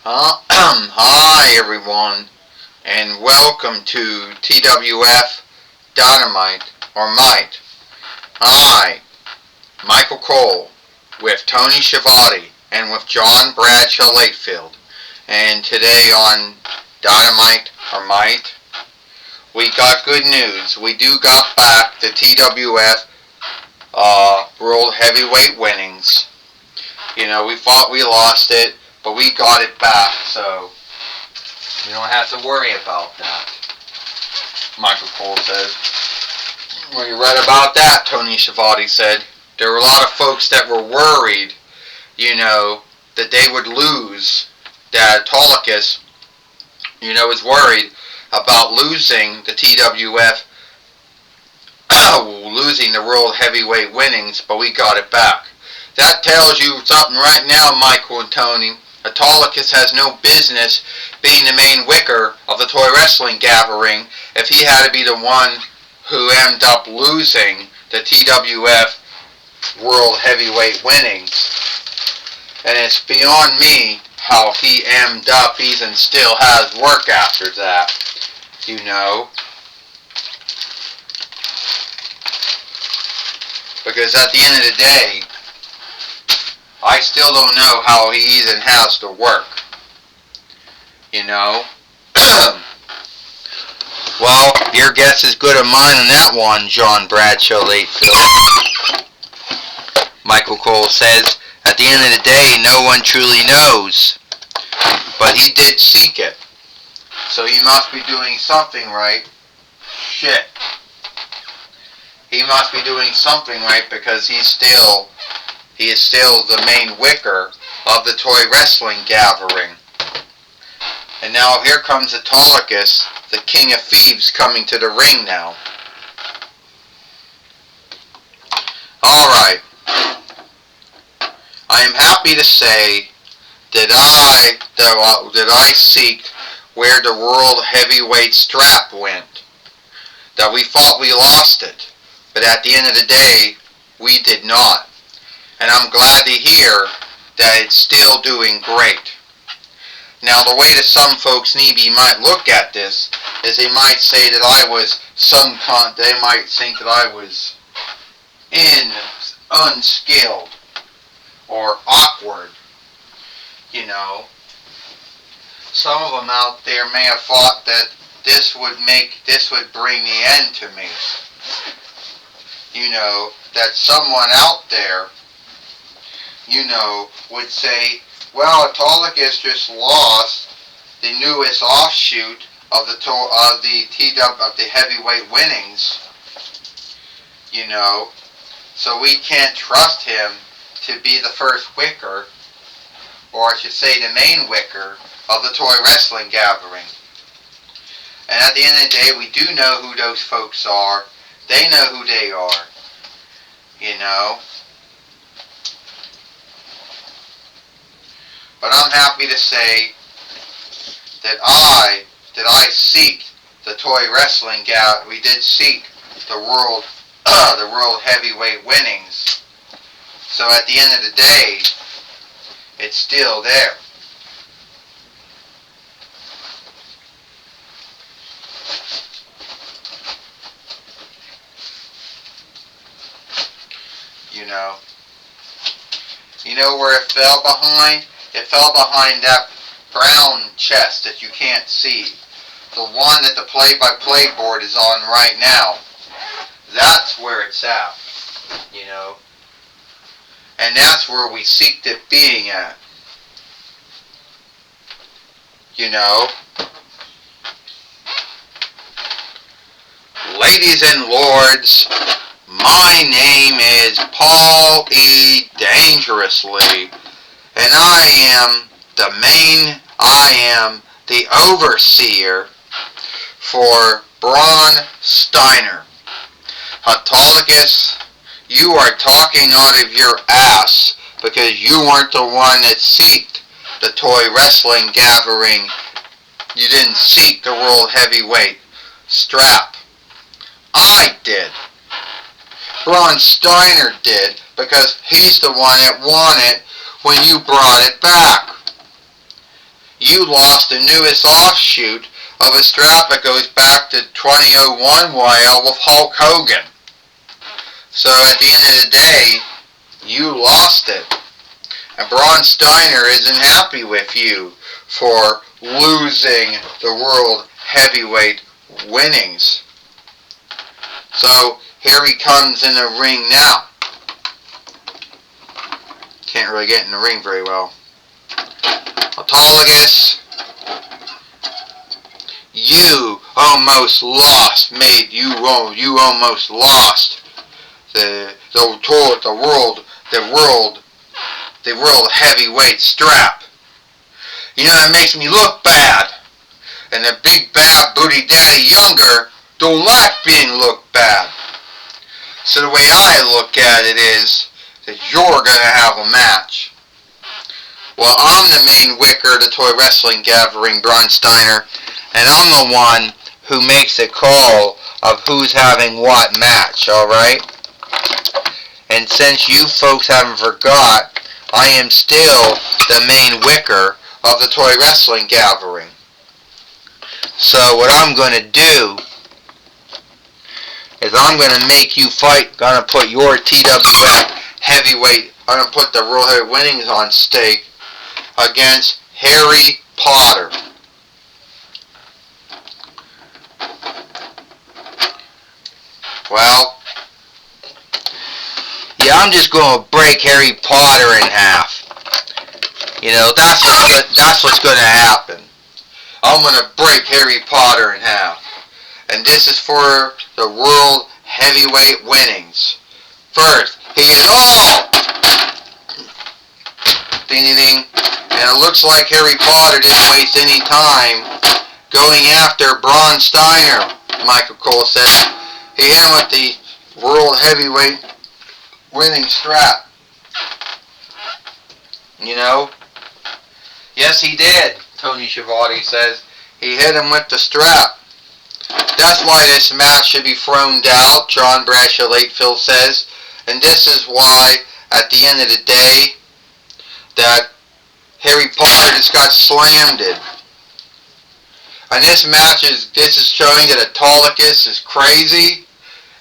Hi everyone, and welcome to TWF Dynamite or Might. Hi, Michael Cole with Tony Schiavone and with John Bradshaw Lakefield. And today on Dynamite or Might, we got good news. We do got back the TWF World Heavyweight winnings. We thought we lost it, but we got it back, so you don't have to worry about that, Michael Cole says. Well, you read about that, Tony Schiavone said. There were a lot of folks that were worried, that they would lose, that Autolycus, was worried about losing the TWF, losing the World Heavyweight winnings, but we got it back. That tells you something right now, Michael and Tony. Autolycus has no business being the main wicker of the toy wrestling gathering if he had to be the one who ended up losing the TWF World Heavyweight winnings. And it's beyond me how he ended up even still has work after that, Because at the end of the day, I still don't know how he even has to work. Well, your guess is good as mine on that one, John Bradshaw Lakefield. Michael Cole says, at the end of the day, no one truly knows. But he did seek it. So he must be doing something right. Shit. He must be doing something right because he is still the main wicker of the toy wrestling gathering. And now here comes Autolycus, the king of thieves, coming to the ring now. Alright. I am happy to say that I seeked where the World Heavyweight strap went. That we thought we lost it. But at the end of the day, we did not. And I'm glad to hear that it's still doing great. Now, the way that some folks maybe might look at this is they might say that they might think that I was unskilled or awkward, Some of them out there may have thought that this would bring the end to me. That someone out there, would say, well, Autolycus just lost the newest offshoot of the heavyweight winnings, so we can't trust him to be the first wicker, or I should say the main wicker of the toy wrestling gathering. And at the end of the day, we do know who those folks are. They know who they are, But I'm happy to say that I seek the toy wrestling we did seek the world heavyweight winnings. So at the end of the day, it's still there. You know where it fell behind? It fell behind that brown chest that you can't see. The one that the play-by-play board is on right now. That's where it's at, And that's where we seeked it being at. Ladies and lords, my name is Paul E. Dangerously, and I am the overseer for Braun Steiner. Autolycus, you are talking out of your ass because you weren't the one that seeked the toy wrestling gathering. You didn't seek the World Heavyweight strap. I did. Braun Steiner did, because he's the one that won it when you brought it back. you lost the newest offshoot of a strap that goes back to 2001 YL with Hulk Hogan. So at the end of the day, you lost it. And Braun Steiner isn't happy with you for losing the World Heavyweight winnings. So here he comes in the ring now. Can't really get in the ring very well. Autologous, you almost lost. You almost lost the world heavyweight strap. You know, that makes me look bad. And the big bad booty daddy Younger don't like being looked bad. So the way I look at it is that you're going to have a match. Well, I'm the main wicker of the toy wrestling gathering, Braun Steiner, and I'm the one who makes the call of who's having what match, alright? And since you folks haven't forgot, I am still the main wicker of the toy wrestling gathering. So what I'm going to do is I'm going to make you fight. Going to put your TWF heavyweight, I'm going to put the World Heavyweight winnings on stake against Harry Potter. Well, yeah, I'm just going to break Harry Potter in half. You know, that's what's going to happen. I'm going to break Harry Potter in half. And this is for the World Heavyweight winnings. First, he is all. Ding, ding, ding. And it looks like Harry Potter didn't waste any time going after Braun Steiner, Michael Cole says. He hit him with the World Heavyweight winning strap. You know? Yes, he did, Tony Schiavone says. He hit him with the strap. That's why this match should be thrown out, John Bradshaw Latefield says. And this is why, at the end of the day, that Harry Potter just got slammed in. And this is showing that Autolycus is crazy.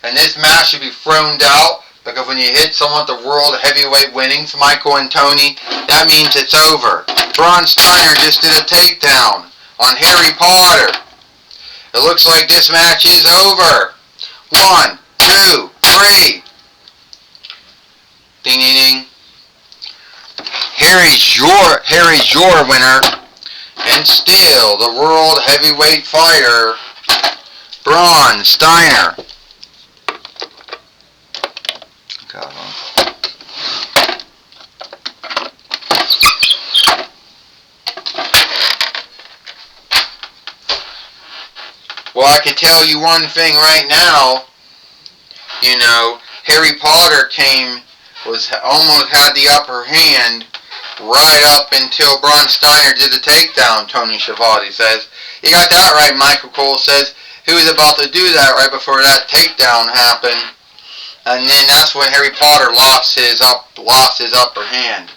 And this match should be thrown out, because when you hit someone with the World Heavyweight winnings, Michael and Tony, that means it's over. Braun Steiner just did a takedown on Harry Potter. It looks like this match is over. 1, 2, 3. Ding, ding, ding. Harry's your winner. And still, the World Heavyweight fighter, Braun Steiner. Well, I can tell you one thing right now. You know, Harry Potter almost had the upper hand right up until Braun Steiner did the takedown, Tony Schiavone says. You got that right, Michael Cole says. He was about to do that right before that takedown happened. And then that's when Harry Potter lost his upper hand.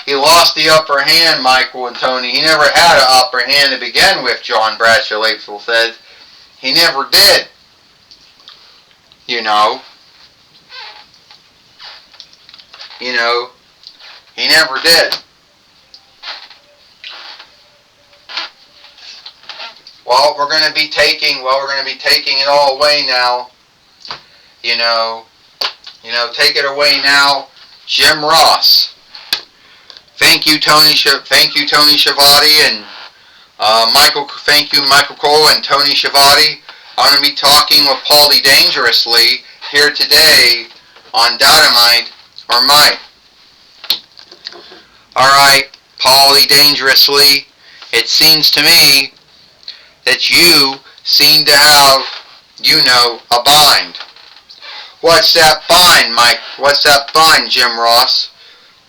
He lost the upper hand, Michael and Tony. He never had an upper hand to begin with, John Bradshaw Latefield says. He never did. You know. He never did. Well, we're going to be taking it all away now. Take it away now, Jim Ross. Thank you, Tony Schiavone, and thank you, Michael Cole and Tony Schiavone. I'm going to be talking with Paulie Dangerously here today on Dynamite or Mike. Alright, Paulie Dangerously, it seems to me that you seem to have, a bind. What's that bind, Mike? What's that bind, Jim Ross?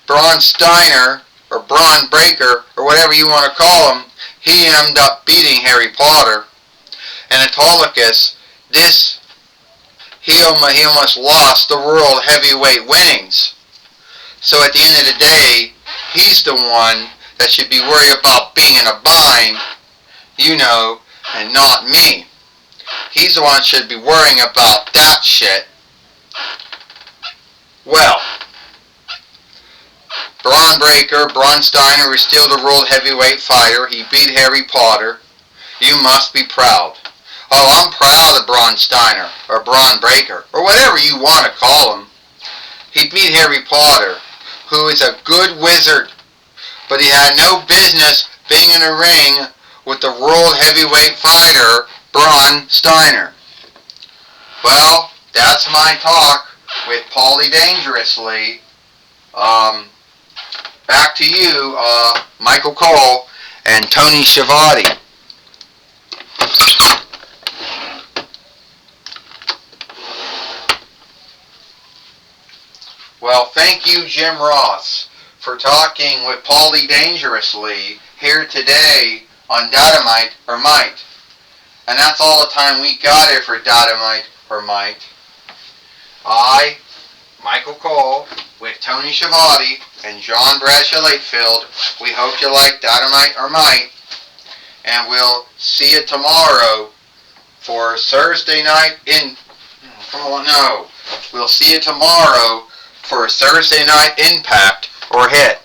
Braun Steiner, or Braun Breaker, or whatever you want to call him, he ended up beating Harry Potter. And Autolycus, he almost lost the World Heavyweight winnings. So at the end of the day, he's the one that should be worried about being in a bind, and not me. He's the one that should be worrying about that shit. Well, Braun Steiner is still the world heavyweight fighter. He beat Harry Potter. You must be proud. Oh, I'm proud of Braun Steiner, or Braun Breaker, or whatever you want to call him. He beat Harry Potter, who is a good wizard, but he had no business being in a ring with the world heavyweight fighter, Braun Steiner. Well, that's my talk with Paulie Dangerously. Back to you, Michael Cole and Tony Schiavone. Well, thank you, Jim Ross, for talking with Paulie Dangerously here today on Dynamite or Might. And that's all the time we got here for Dynamite or Might. I, Michael Cole, with Tony Schiavone and John Bradshaw Lakefield, we hope you like Dynamite or Might. And we'll see you tomorrow for Thursday night We'll see you tomorrow for Thursday Night Impact or Hit.